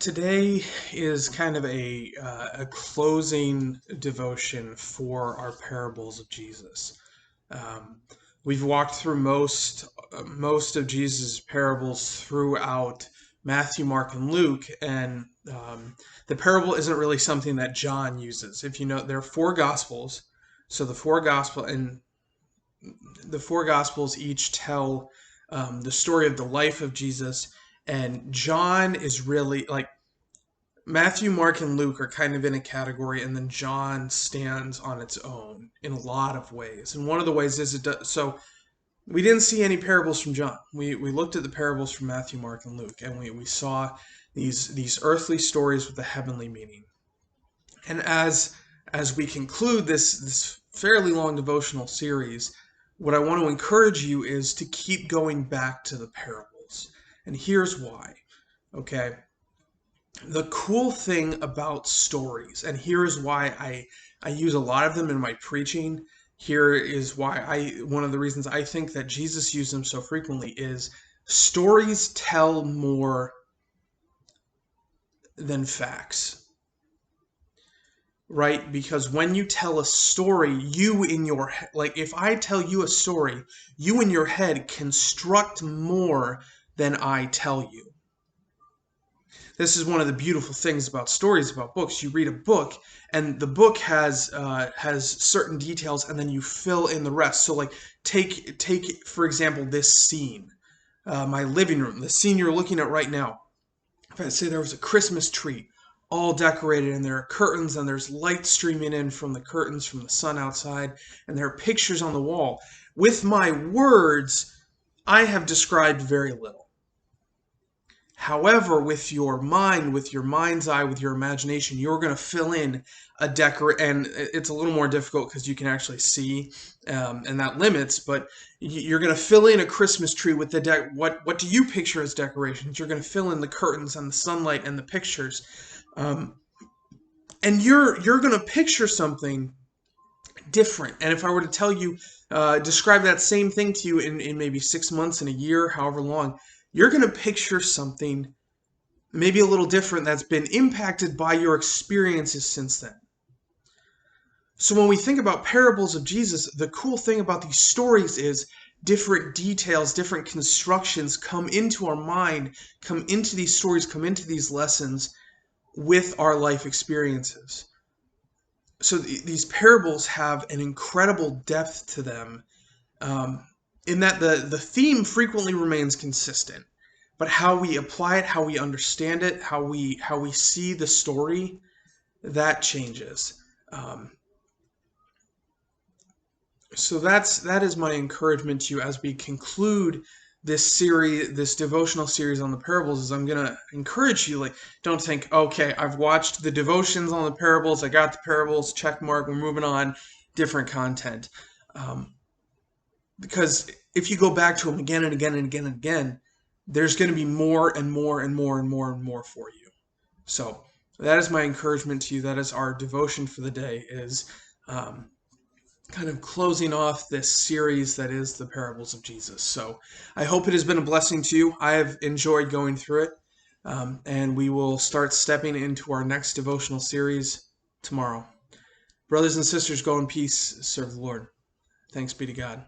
Today is kind of a closing devotion for our parables of Jesus. Um, we've walked through most of Jesus' parables throughout Matthew, Mark, and Luke, and the parable isn't really something that John uses. If you know, there are four gospels, so the four gospels each tell the story of the life of Jesus, and John is really like Matthew, Mark, and Luke are kind of in a category, and then John stands on its own in a lot of ways. And one of the ways is so we didn't see any parables from John. We looked at the parables from Matthew, Mark, and Luke, and we saw these earthly stories with a heavenly meaning. And as we conclude this fairly long devotional series, what I want to encourage you is to keep going back to the parables. And here's why. Okay, the cool thing about stories, and here is why I use a lot of them in my preaching. Here is why one of the reasons I think that Jesus used them so frequently is stories tell more than facts, right? Because when you tell a story, like if I tell you a story, you in your head construct more than I tell you. This is one of the beautiful things about stories, about books. You read a book, and the book has certain details, and then you fill in the rest. So, like, take for example this scene, my living room, the scene you're looking at right now. If I say there was a Christmas tree, all decorated, and there are curtains, and there's light streaming in from the curtains from the sun outside, and there are pictures on the wall. With my words, I have described very little. However, with your mind, with your mind's eye, with your imagination, you're going to fill in and it's a little more difficult because you can actually see, and that limits. But you're going to fill in a Christmas tree with the What do you picture as decorations? You're going to fill in the curtains and the sunlight and the pictures, and you're going to picture something different. And if I were to tell you, describe that same thing to you in maybe 6 months, in a year, however long, you're going to picture something maybe a little different that's been impacted by your experiences since then. So when we think about parables of Jesus, the cool thing about these stories is different details, different constructions come into our mind, come into these stories, come into these lessons with our life experiences. So these parables have an incredible depth to them, in that the theme frequently remains consistent, but how we apply it, how we understand it, how we see the story, that changes. So that is my encouragement to you as we conclude this devotional series on the parables. Is I'm gonna encourage you, like, don't think, okay, I've watched the devotions on the parables, I got the parables, check mark, we're moving on, different content. Because if you go back to them again and again and again and again, there's going to be more and more and more and more and more for you. So that is my encouragement to you. That is our devotion for the day, is kind of closing off this series that is the parables of Jesus. So I hope it has been a blessing to you. I have enjoyed going through it, and we will start stepping into our next devotional series tomorrow. Brothers and sisters, go in peace, serve the Lord. Thanks be to God.